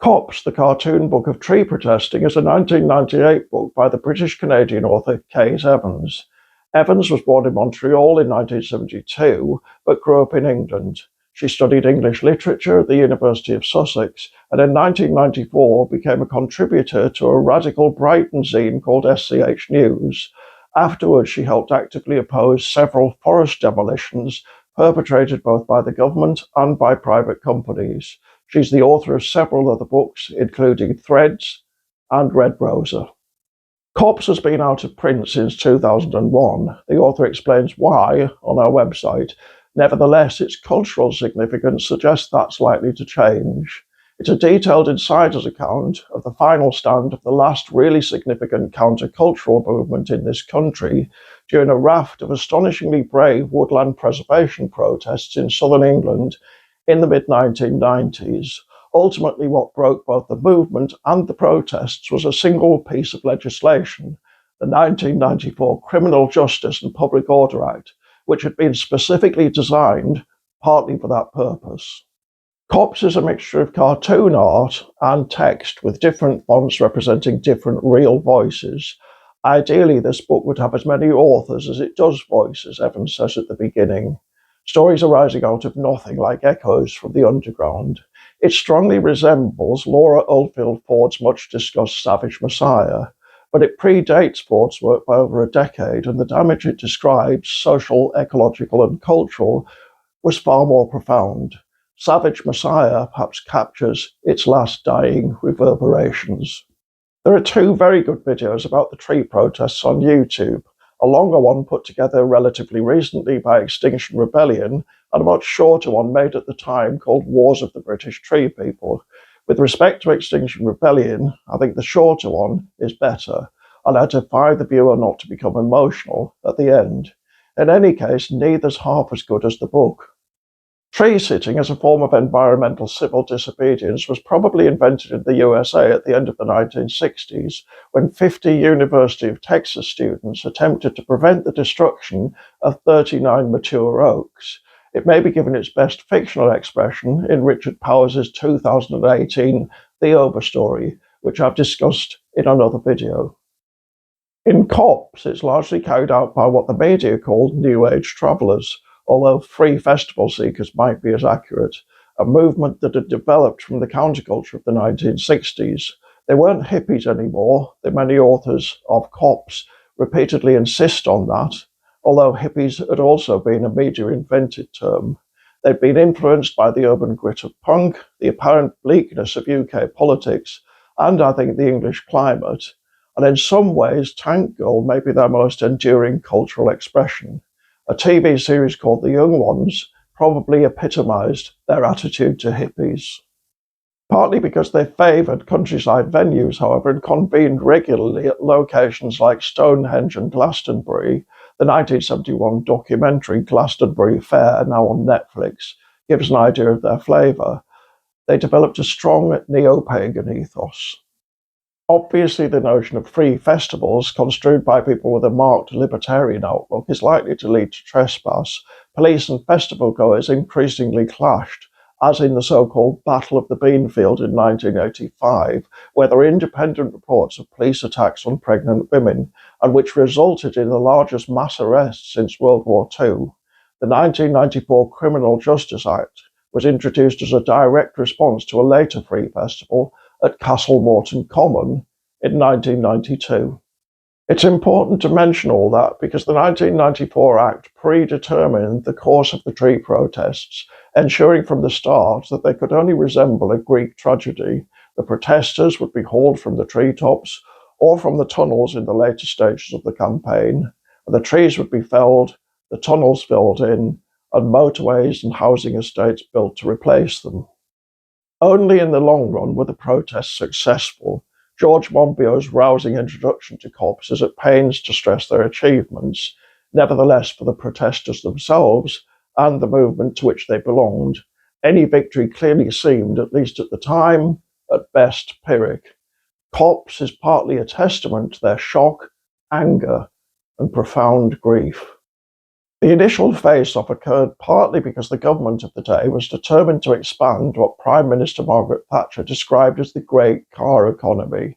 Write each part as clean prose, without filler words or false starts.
Copse, the cartoon book of tree protesting, is a 1998 book by the British-Canadian author Kate Evans. Evans was born in Montreal in 1972, but grew up in England. She studied English literature at the University of Sussex, and in 1994 became a contributor to a radical Brighton zine called SchNEWS. Afterwards, she helped actively oppose several forest demolitions perpetrated both by the government and by private companies. She's the author of several other books, including Threads and Red Rosa. Copse has been out of print since 2001. The author explains why on our website. Nevertheless, its cultural significance suggests that's likely to change. It's a detailed insider's account of the final stand of the last really significant countercultural movement in this country during a raft of astonishingly brave woodland preservation protests in southern England in the mid-1990s. Ultimately, what broke both the movement and the protests was a single piece of legislation, the 1994 Criminal Justice and Public Order Act, which had been specifically designed partly for that purpose. Copse is a mixture of cartoon art and text with different fonts representing different real voices. Ideally, this book would have as many authors as it does voices, Evans says at the beginning. Stories arising out of nothing, like echoes from the underground. It strongly resembles Laura Oldfield Ford's much-discussed Savage Messiah, but it predates Ford's work by over a decade, and the damage it describes, social, ecological, and cultural, was far more profound. Savage Messiah perhaps captures its last dying reverberations. There are two very good videos about the tree protests on YouTube. A longer one put together relatively recently by Extinction Rebellion, and a much shorter one made at the time called Wars of the British Tree People. With respect to Extinction Rebellion, I think the shorter one is better, and I defy the viewer not to become emotional at the end. In any case, neither's half as good as the book. Tree sitting as a form of environmental civil disobedience was probably invented in the USA at the end of the 1960s, when 50 University of Texas students attempted to prevent the destruction of 39 mature oaks. It may be given its best fictional expression in Richard Powers' 2018 The Overstory, which I've discussed in another video. In Copse, it's largely carried out by what the media called New Age travellers, although free festival seekers might be as accurate, a movement that had developed from the counterculture of the 1960s. They weren't hippies anymore, though many authors of Copse repeatedly insist on that, although hippies had also been a media-invented term. They'd been influenced by the urban grit of punk, the apparent bleakness of UK politics, and I think the English climate, and in some ways Tank Girl may be their most enduring cultural expression. A TV series called The Young Ones probably epitomised their attitude to hippies. Partly because they favoured countryside venues, however, and convened regularly at locations like Stonehenge and Glastonbury, the 1971 documentary Glastonbury Fair, now on Netflix, gives an idea of their flavour. They developed a strong neo-pagan ethos. Obviously, the notion of free festivals, construed by people with a marked libertarian outlook, is likely to lead to trespass. Police and festival goers increasingly clashed, as in the so-called Battle of the Beanfield in 1985, where there were independent reports of police attacks on pregnant women, and which resulted in the largest mass arrests since World War II. The 1994 Criminal Justice Act was introduced as a direct response to a later free festival at Castle Morton Common in 1992. It's important to mention all that because the 1994 Act predetermined the course of the tree protests, ensuring from the start that they could only resemble a Greek tragedy. The protesters would be hauled from the treetops or from the tunnels in the later stages of the campaign, and the trees would be felled, the tunnels filled in, and motorways and housing estates built to replace them. Only in the long run were the protests successful. George Monbiot's rousing introduction to Copse is at pains to stress their achievements. Nevertheless, for the protesters themselves and the movement to which they belonged, any victory clearly seemed, at least at the time, at best Pyrrhic. Copse is partly a testament to their shock, anger, and profound grief. The initial face-off occurred partly because the government of the day was determined to expand what Prime Minister Margaret Thatcher described as the great car economy.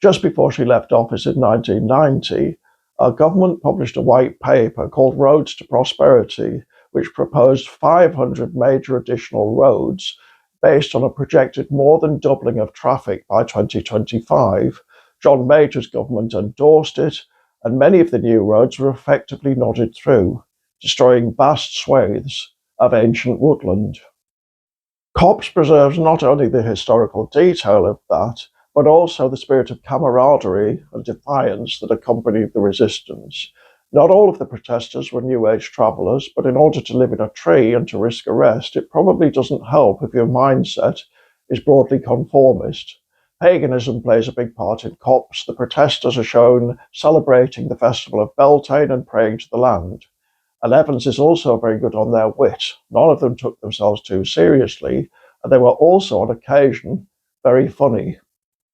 Just before she left office in 1990, our government published a white paper called Roads to Prosperity, which proposed 500 major additional roads based on a projected more than doubling of traffic by 2025. John Major's government endorsed it, and many of the new roads were effectively nodded through, destroying vast swathes of ancient woodland. Copse preserves not only the historical detail of that, but also the spirit of camaraderie and defiance that accompanied the resistance. Not all of the protesters were New Age travellers, but in order to live in a tree and to risk arrest, it probably doesn't help if your mindset is broadly conformist. Paganism plays a big part in Copse. The protesters are shown celebrating the festival of Beltane and praying to the land. And Evans is also very good on their wit. None of them took themselves too seriously, and they were also, on occasion, very funny.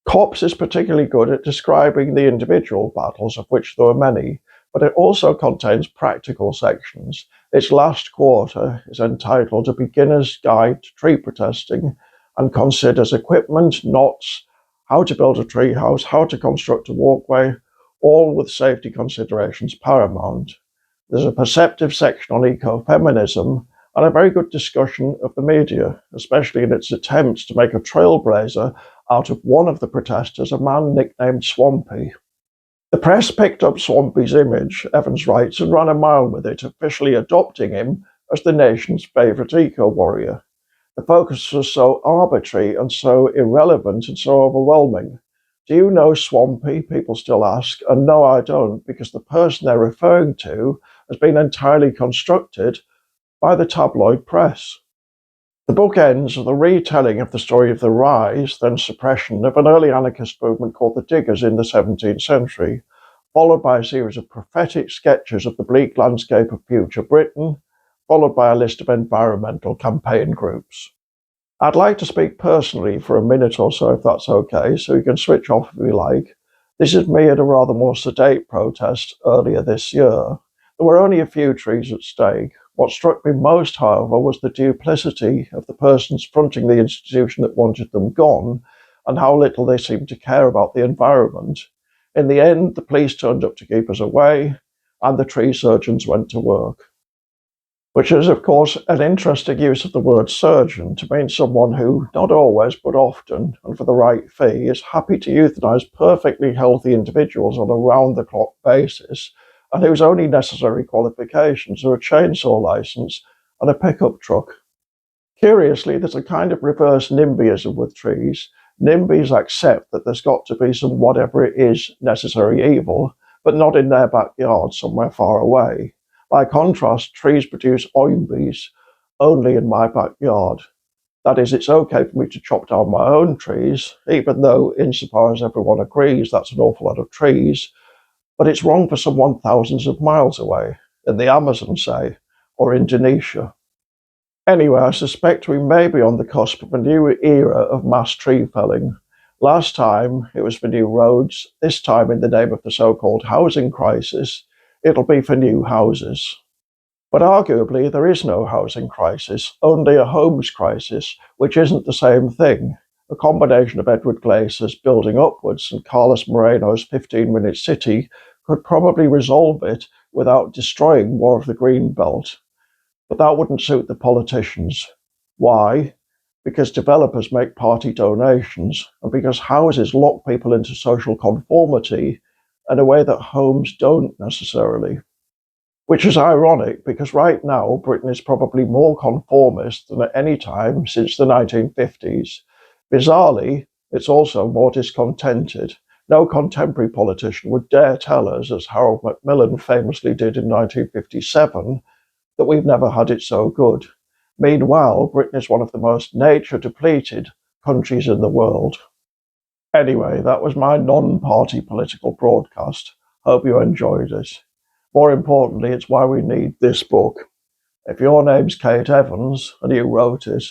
Copse is particularly good at describing the individual battles, of which there were many, but it also contains practical sections. Its last quarter is entitled A Beginner's Guide to Tree Protesting and considers equipment, knots, how to build a tree house, how to construct a walkway, all with safety considerations paramount. There's a perceptive section on ecofeminism and a very good discussion of the media, especially in its attempts to make a trailblazer out of one of the protesters, a man nicknamed Swampy. The press picked up Swampy's image, Evans writes, and ran a mile with it, officially adopting him as the nation's favourite eco-warrior. The focus was so arbitrary and so irrelevant and so overwhelming. Do you know Swampy? People still ask, and no, I don't, because the person they're referring to has been entirely constructed by the tabloid press. The book ends with a retelling of the story of the rise, then suppression, of an early anarchist movement called the Diggers in the 17th century, followed by a series of prophetic sketches of the bleak landscape of future Britain, followed by a list of environmental campaign groups. I'd like to speak personally for a minute or so, if that's okay, so you can switch off if you like. This is me at a rather more sedate protest earlier this year. There were only a few trees at stake. What struck me most, however, was the duplicity of the persons fronting the institution that wanted them gone, and how little they seemed to care about the environment. In the end, the police turned up to keep us away, and the tree surgeons went to work. Which is, of course, an interesting use of the word surgeon to mean someone who, not always, but often, and for the right fee, is happy to euthanize perfectly healthy individuals on a round-the-clock basis, and whose only necessary qualifications are a chainsaw license and a pickup truck. Curiously, there's a kind of reverse NIMBYism with trees. NIMBYs accept that there's got to be some whatever it is necessary evil, but not in their backyard somewhere far away. By contrast, trees produce OIMBYs only in my backyard. That is, it's okay for me to chop down my own trees, even though, insofar as everyone agrees, that's an awful lot of trees, but it's wrong for someone thousands of miles away, in the Amazon, say, or Indonesia. Anyway, I suspect we may be on the cusp of a new era of mass tree felling. Last time it was for new roads, this time in the name of the so-called housing crisis, it'll be for new houses. But arguably there is no housing crisis, only a homes crisis, which isn't the same thing. A combination of Edward Glaser's Building Upwards and Carlos Moreno's 15-Minute City could probably resolve it without destroying more of the green belt. But that wouldn't suit the politicians. Why? Because developers make party donations, and because houses lock people into social conformity in a way that homes don't necessarily. Which is ironic, because right now Britain is probably more conformist than at any time since the 1950s. Bizarrely, it's also more discontented. No contemporary politician would dare tell us, as Harold Macmillan famously did in 1957, that we've never had it so good. Meanwhile, Britain is one of the most nature-depleted countries in the world. Anyway, that was my non-party political broadcast. Hope you enjoyed it. More importantly, it's why we need this book. If your name's Kate Evans and you wrote it,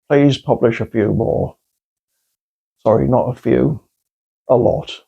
please publish a few more. Sorry, not a few, a lot.